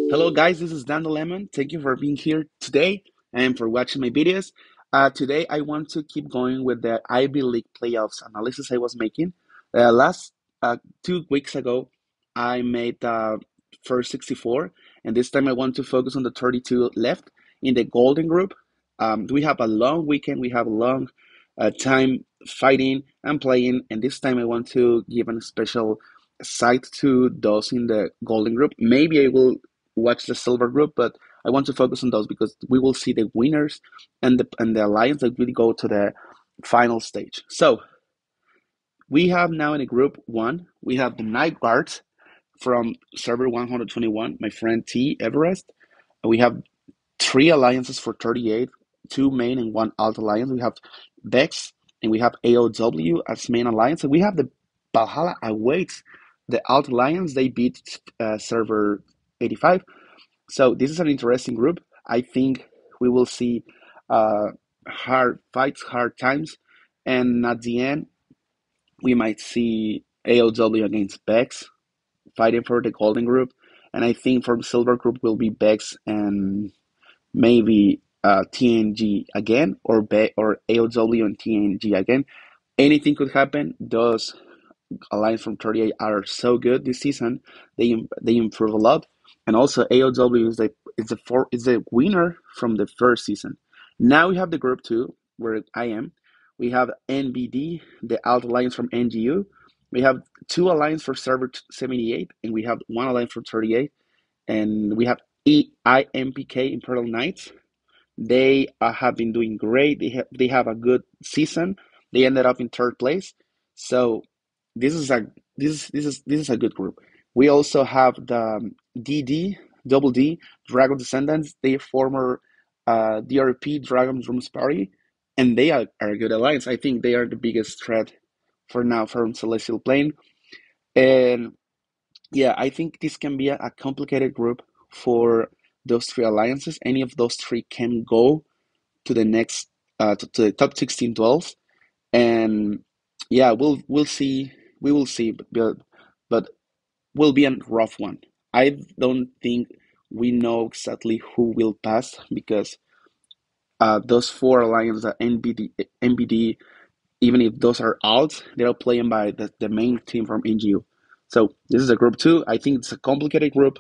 Hello, guys. This is Dan the Lemon. Thank you for being here today and for watching my videos. Today, I want to keep going with the Ivy League playoffs analysis I was making. Last 2 weeks ago, I made the first 64, and this time I want to focus on the 32 left in the Golden Group. We have a long weekend, we have a long time fighting and playing, and this time I want to give a special side to those in the Golden Group. Maybe I will watch the silver group, but I want to focus on those because we will see the winners and the alliance that will go to the final stage. So we have now in the group one, we have the Night Guards from server 121, my friend T Everest. We have three alliances for 38, two main and one alt alliance. We have Vex and we have AOW as main alliance. And we have the Valhalla Awaits, the alt alliance. They beat server 85. So this is an interesting group. I think we will see hard fights, hard times, and at the end we might see AOW against Bex fighting for the Golden Group, and I think for the Silver Group will be Bex and maybe TNG again, or AOW and TNG again. Anything could happen. Those alliance from 38 are so good this season. They improve a lot, and also AOW is the winner from the first season. Now we have the group two where I am. We have NBD, the alt alliance from NGU. We have two alliance for server 78, and we have one alliance for 38, and we have EIMPK Imperial Knights. They have been doing great. They have a good season. They ended up in third place. So this is a this is a good group. We also have the DD Double D Dragon Descendants. They former DRP Dragon Drums Party, and they are a good alliance. I think they are the biggest threat for now from Celestial Plane. And yeah, I think this can be a complicated group for those three alliances. Any of those three can go to the next to the top 16 duels, and yeah, we'll see. We will see, but will be a rough one. I don't think we know exactly who will pass because those four alliances, NBD, even if those are out, they're playing by the main team from NGU. So this is a group two. I think it's a complicated group,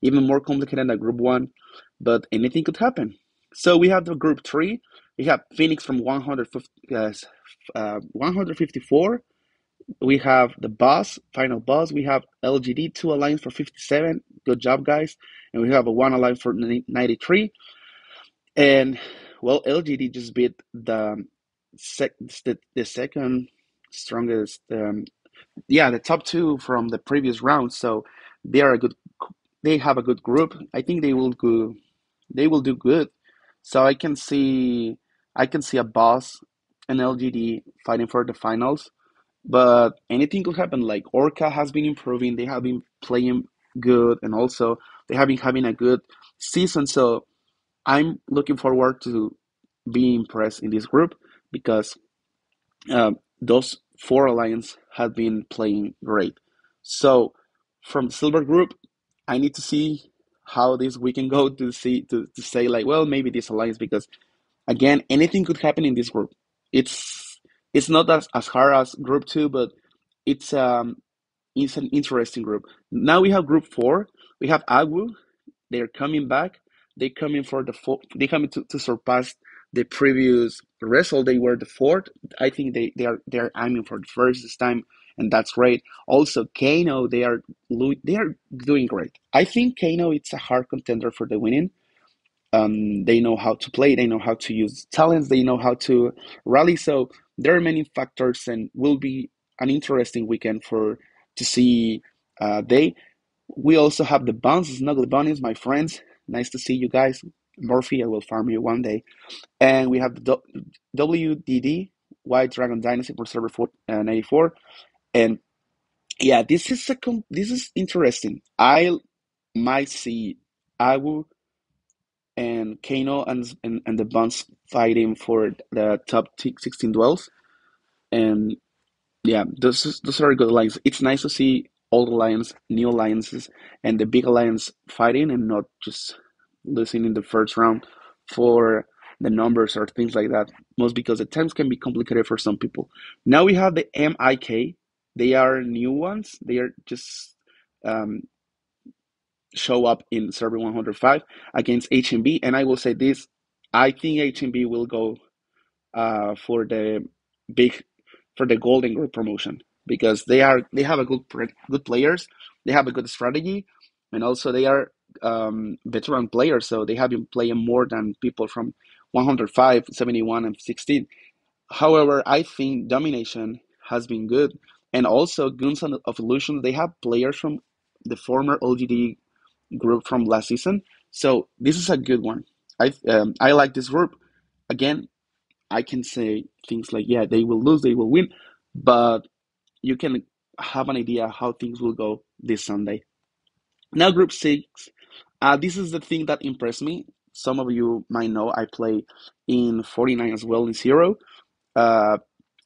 even more complicated than group one, but anything could happen. So we have the group three. We have Phoenix from 154. We have the boss, final boss. We have LGD, two alliance for 57. Good job, guys. And we have a one alliance for 93. And well, LGD just beat the second strongest, yeah, the top two from the previous round. So they are a good. They have a good group. I think they will go. They will do good. So I can see a boss and LGD fighting for the finals. But anything could happen. Like Orca has been improving. They have been playing good, and also they have been having a good season. So I'm looking forward to being impressed in this group because those four alliance have been playing great. So from the silver group, I need to see how this weekend go to say like, well, maybe this alliance because again, anything could happen in this group. It's not as hard as group two, but it's um it's an interesting group. Now we have group four. We have Agu. They're coming back. They coming for the four. They coming to surpass the previous result. They were the fourth. I think they are aiming for the first this time, and that's great. Also, Kano, they are doing great. I think Kano it's a hard contender for the winning. They know how to play. They know how to use talents. They know how to rally. So there are many factors, and will be an interesting weekend for to see. They we also have the Buns, Snuggly Bunnies, my friends. Nice to see you guys. Murphy, I will farm you one day. And we have the WDD, White Dragon Dynasty for server 94. And yeah, this is interesting. I might see Agu and Kano and the Buns fighting for the top 16 duels. And yeah, those are good lines. It's nice to see old alliance, new alliances, and the big alliance fighting and not just losing in the first round for the numbers or things like that. Most because the terms can be complicated for some people. Now we have the MIK. They are new ones. They are just um, show up in server 105 against HMB. And I will say this: I think HMB will go for the big for the Golden Group promotion because they have a good players, they have a good strategy, and also they are veteran players, so they have been playing more than people from 105, 71, and 16. However, I think Domination has been good, and also Guns of Illusion. They have players from the former OGD group from last season, so this is a good one. I like this group. Again, I can say things like, yeah, they will lose, they will win, but you can have an idea how things will go this Sunday. Now, Group 6. This is the thing that impressed me. Some of you might know I play in 49 as well in Zero. Uh,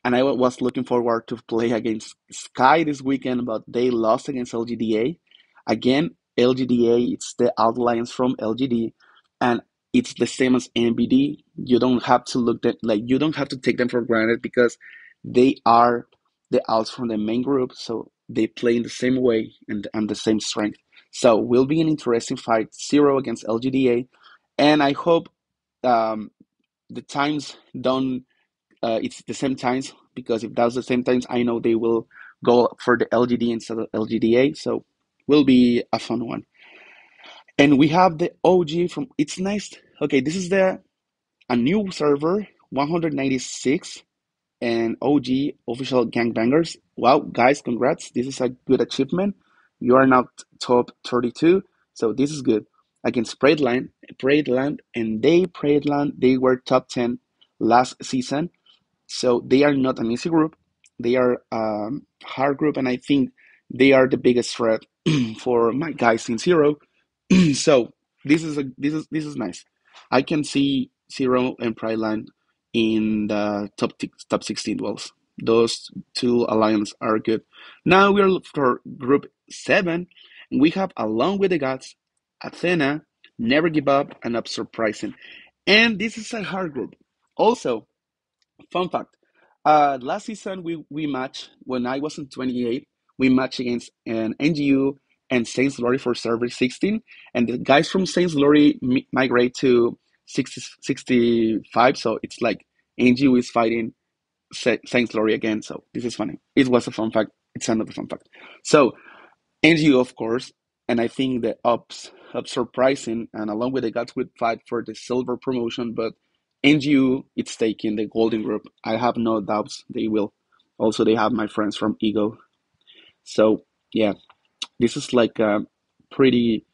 and I was looking forward to play against Sky this weekend, but they lost against LGDA. Again, LGDA, it's the outliers from LGD, and it's the same as NBD. You don't have to look that like you don't have to take them for granted because they are the outs from the main group, so they play in the same way and the same strength. So will be an interesting fight, Zero against LGDA, and I hope the times don't it's the same times because if that's the same times, I know they will go for the LGD instead of LGDA. So will be a fun one. And we have the OG from It's Nice. Okay, this is the a new server 196 and OG official gangbangers. Wow, guys, congrats! This is a good achievement. You are now top 32, so this is good. Against Pradeland, and Pradeland, they were top 10 last season, so they are not an easy group. They are hard group, and I think they are the biggest threat for my guys in Zero. So this is nice. I can see Zero and Pride Line in the top 16 duels. Those two alliances are good. Now we are for Group 7, and we have Along with the Gods, Athena, Never Give Up, and Up Surprising. And this is a hard group. Also, fun fact. Last season we matched when I was in 28. We matched against an NGU and Saints Glory for server 16, and the guys from Saints Glory migrate to 65. So it's like NGU is fighting Saints Glory again. So this is funny. It was a fun fact. It's another fun fact. So NGU, of course, and I think the ups surprising, and along with the Gods would fight for the silver promotion, but NGU it's taking the golden group. I have no doubts they will. Also, they have my friends from Ego. So yeah, this is like a pretty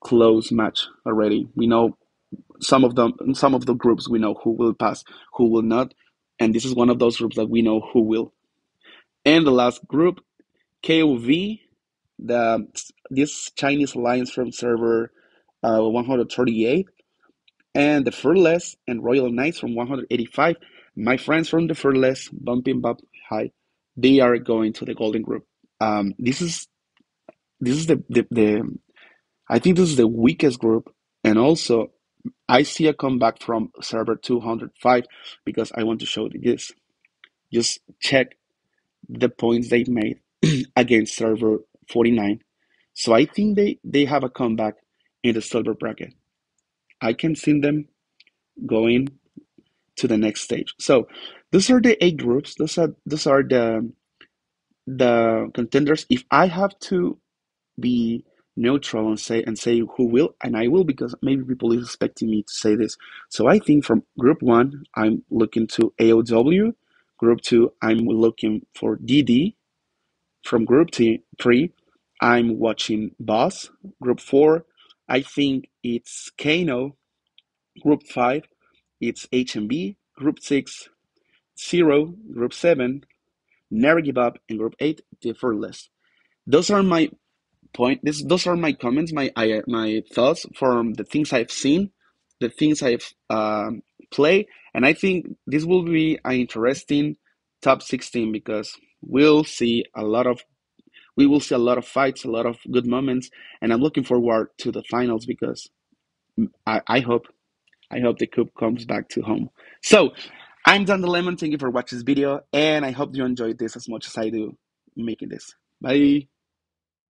close match already. We know some of the groups we know who will pass, who will not, and this is one of those groups that we know who will. And the last group, KOV, the this Chinese alliance from server 138, and the Fearless and Royal Knights from 185. My friends from the Fearless, Bumping Bump High, they are going to the Golden Group. This is the I think this is the weakest group, and also I see a comeback from server 205 because I want to show you this. Just check the points they made against server 49. So I think they have a comeback in the silver bracket. I can see them going to the next stage. So those are the eight groups. Those are the contenders. If I have to be neutral and say who will, and I will because maybe people is expecting me to say this. So I think from group one, I'm looking to AOW. Group two, I'm looking for DD. From group three, I'm watching Boss. Group four, I think it's Kano. Group five, it's HMB. Group six, Zero. Group seven, Never Give Up. And group eight, Differless. Those are my those are my comments, my thoughts from the things I've seen, the things I've played, and I think this will be an interesting top 16 because we will see a lot of fights, a lot of good moments, and I'm looking forward to the finals because I hope the cup comes back to home. So I'm Don the Lemon. Thank you for watching this video, and I hope you enjoyed this as much as I do making this. Bye.